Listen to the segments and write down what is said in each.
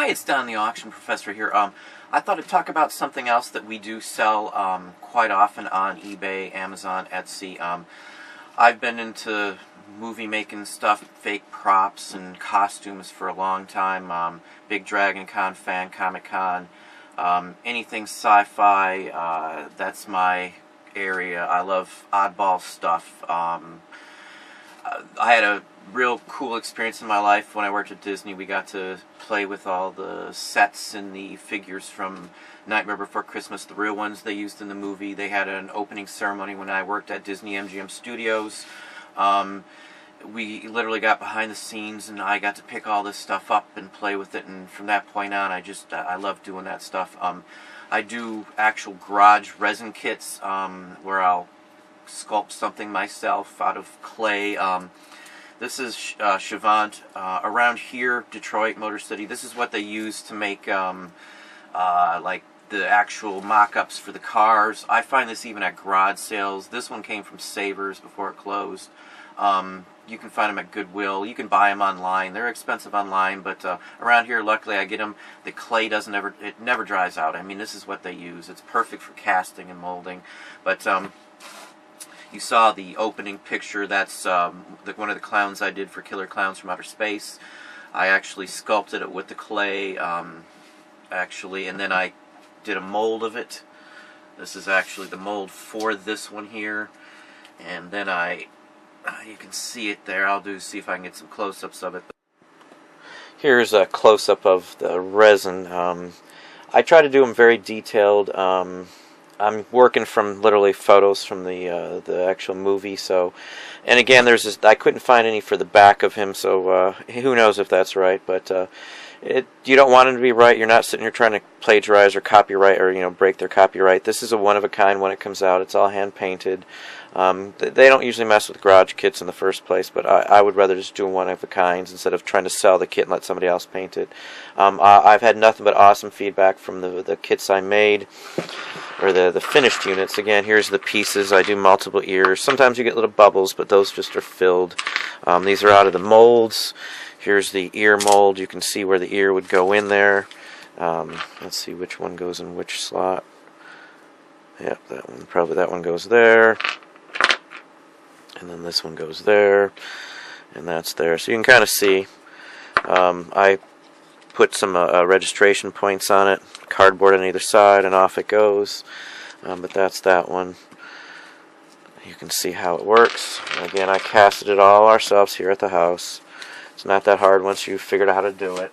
Hi, it's Don the Auction Professor here. I thought I'd talk about something else that we do sell quite often on eBay, Amazon, Etsy. I've been into movie making stuff, fake props and costumes for a long time. Big Dragon Con fan, Comic Con, anything sci-fi, that's my area. I love oddball stuff. I had a real cool experience in my life when I worked at Disney. We got to play with all the sets and the figures from Nightmare Before Christmas, the real ones they used in the movie. They had an opening ceremony when I worked at Disney MGM Studios. We literally got behind the scenes and I got to pick all this stuff up and play with it, and from that point on I love doing that stuff. I do actual garage resin kits where I'll sculpt something myself out of clay. This is Chavant. Around here, Detroit, Motor City, this is what they use to make like the actual mock-ups for the cars. I find this even at garage sales. This one came from Savers before it closed. You can find them at Goodwill. You can buy them online. They're expensive online, but around here, luckily, I get them. The clay it never dries out. I mean, this is what they use. It's perfect for casting and molding. But you saw the opening picture. That's one of the clowns I did for Killer Clowns from Outer Space. I actually sculpted it with the clay, and then I did a mold of it. This is actually the mold for this one here. And then you can see it there. See if I can get some close-ups of it. Here's a close-up of the resin. I try to do them very detailed. I'm working from literally photos from the actual movie. So, and again, I couldn't find any for the back of him. So who knows if that's right? But you don't want him to be right. You're not sitting here trying to plagiarize or copyright or break their copyright. This is a one of a kind when it comes out. It's all hand painted. They don't usually mess with garage kits in the first place, but I would rather just do one of a kinds instead of trying to sell the kit and let somebody else paint it. I've had nothing but awesome feedback from the kits I made, or the finished units. Again, here's the pieces. I do multiple ears. Sometimes you get little bubbles, but those just are filled. These are out of the molds. Here's the ear mold. You can see where the ear would go in there. Let's see which one goes in which slot. Yep, that one goes there. And then this one goes there. And that's there. So you can kind of see. I put some registration points on it. Cardboard on either side, and off it goes. But that's that one. You can see how it works. Again, I casted it all ourselves here at the house. It's not that hard once you've figured out how to do it.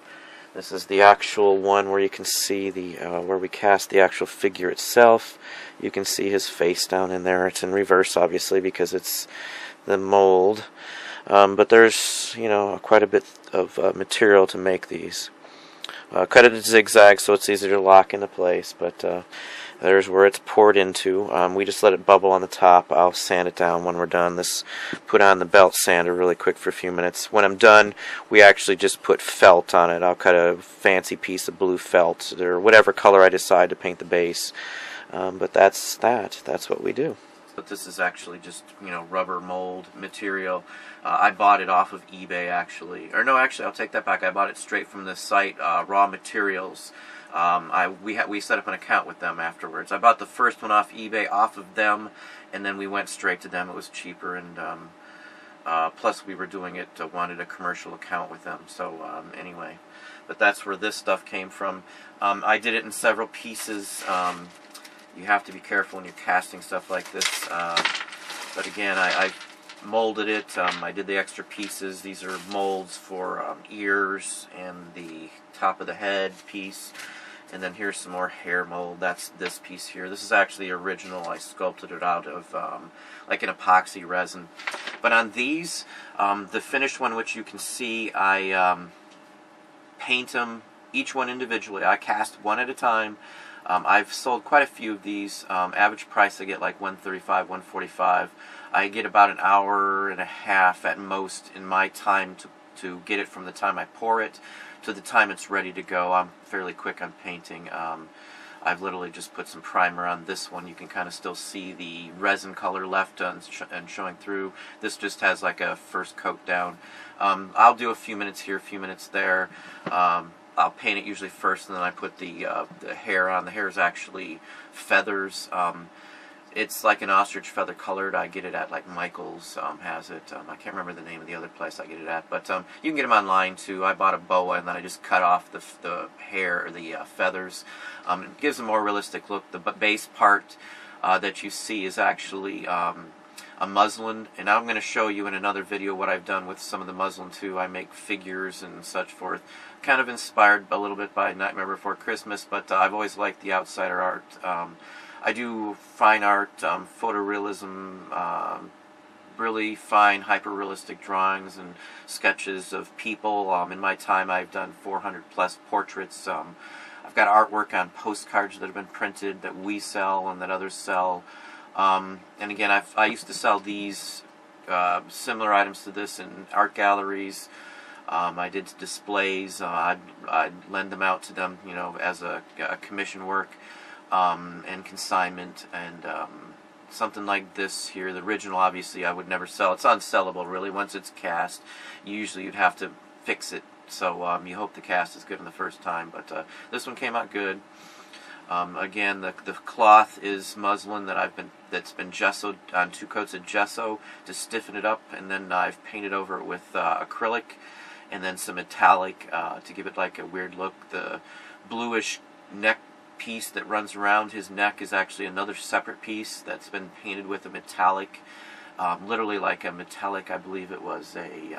This is the actual one where you can see where we cast the actual figure itself. You can see his face down in there. It's in reverse, obviously, because it's the mold. But there's, quite a bit of material to make these. Cut it at zigzag so it's easier to lock into place. But there's where it's poured into. We just let it bubble on the top. I'll sand it down when we're done. Put on the belt sander really quick for a few minutes. When I'm done, we actually just put felt on it. I'll cut a fancy piece of blue felt or whatever color I decide to paint the base. But that's what we do. But this is actually just rubber mold material. I bought it off of eBay actually. Or no, actually I'll take that back. I bought it straight from the site Raw Materials. We set up an account with them afterwards. I bought the first one off eBay off of them, and then we went straight to them. It was cheaper, and plus we were doing it, wanted a commercial account with them. So anyway, but that's where this stuff came from. I did it in several pieces. You have to be careful when you're casting stuff like this. But again, I molded it. I did the extra pieces. These are molds for ears and the top of the head piece. And then here's some more hair mold. That's this piece here. This is actually original. I sculpted it out of like an epoxy resin. But on these, the finished one, which you can see, I paint them each one individually. I cast one at a time. I've sold quite a few of these. Average price I get like $135, $145. I get about an hour and a half at most in my time to get it from the time I pour it to the time it's ready to go. I'm fairly quick on painting. I've literally just put some primer on this one. You can kind of still see the resin color left and showing through. This just has like a first coat down. I'll do a few minutes here, a few minutes there. I'll paint it usually first, and then I put the hair on. The hair is actually feathers. It's like an ostrich feather colored. I get it at like Michael's has it. I can't remember the name of the other place I get it at, but you can get them online too. I bought a boa and then I just cut off the hair or the feathers. It gives a more realistic look. The base part that you see is actually a muslin, and I'm going to show you in another video what I've done with some of the muslin too. I make figures and such forth, kind of inspired a little bit by Nightmare Before Christmas, but I've always liked the outsider art. I do fine art, photorealism, really fine hyper-realistic drawings and sketches of people. In my time I've done 400 plus portraits. I've got artwork on postcards that have been printed that we sell and that others sell. And again, I used to sell these similar items to this in art galleries. I did displays. I'd lend them out to them, you know, as a commission work. And consignment, and something like this here, the original, obviously I would never sell. It's unsellable really. Once it's cast, usually you'd have to fix it, so you hope the cast is good in the first time, but this one came out good. Again, the cloth is muslin that's been gessoed on 2 coats of gesso to stiffen it up, and then I've painted over it with acrylic and then some metallic to give it like a weird look. The bluish neck piece that runs around his neck is actually another separate piece that's been painted with a metallic, literally like a metallic, I believe it was a,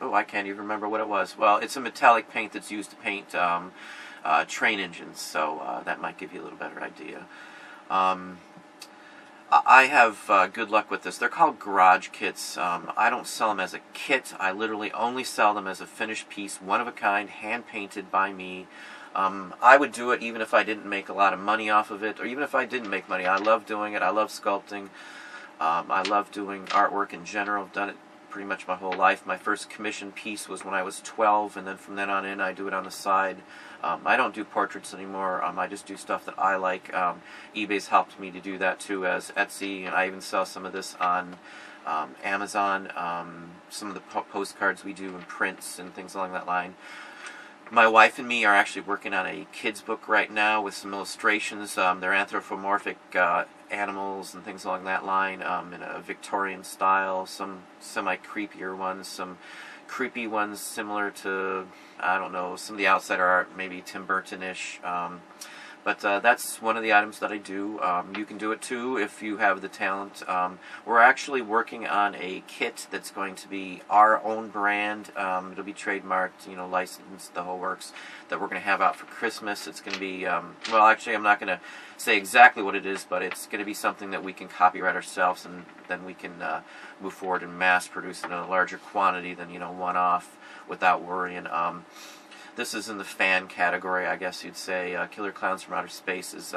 I can't even remember what it was. Well, it's a metallic paint that's used to paint train engines, so that might give you a little better idea. I have good luck with this. They're called garage kits. I don't sell them as a kit. I literally only sell them as a finished piece, one of a kind, hand painted by me. I would do it even if I didn't make a lot of money off of it, or even if I didn't make money. I love doing it. I love sculpting. I love doing artwork in general. I've done it pretty much my whole life. My first commission piece was when I was 12, and then from then on in I do it on the side. I don't do portraits anymore. I just do stuff that I like. eBay's helped me to do that too, as Etsy, and I even sell some of this on Amazon. Some of the postcards we do and prints and things along that line. My wife and me are actually working on a kid's book right now with some illustrations. They're anthropomorphic animals and things along that line, in a Victorian style, some semi-creepier ones, some creepy ones similar to, I don't know, some of the outsider art, maybe Tim Burton-ish. But that's one of the items that I do. You can do it too if you have the talent. We're actually working on a kit that's going to be our own brand. It'll be trademarked, you know, licensed, the whole works, that we're going to have out for Christmas. It's going to be, well, actually, I'm not going to say exactly what it is, but it's going to be something that we can copyright ourselves, and then we can move forward and mass produce it in a larger quantity than, you know, one-off without worrying. This is in the fan category, I guess you'd say. Killer Clowns from Outer Space is,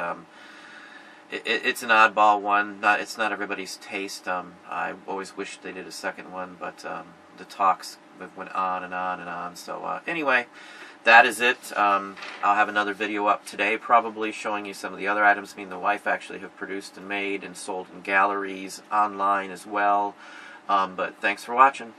it's an oddball one. It's not everybody's taste. I always wished they did a second one, but the talks went on and on and on. So anyway, that is it. I'll have another video up today, probably showing you some of the other items me and the wife actually have produced and made and sold in galleries, online as well. But thanks for watching.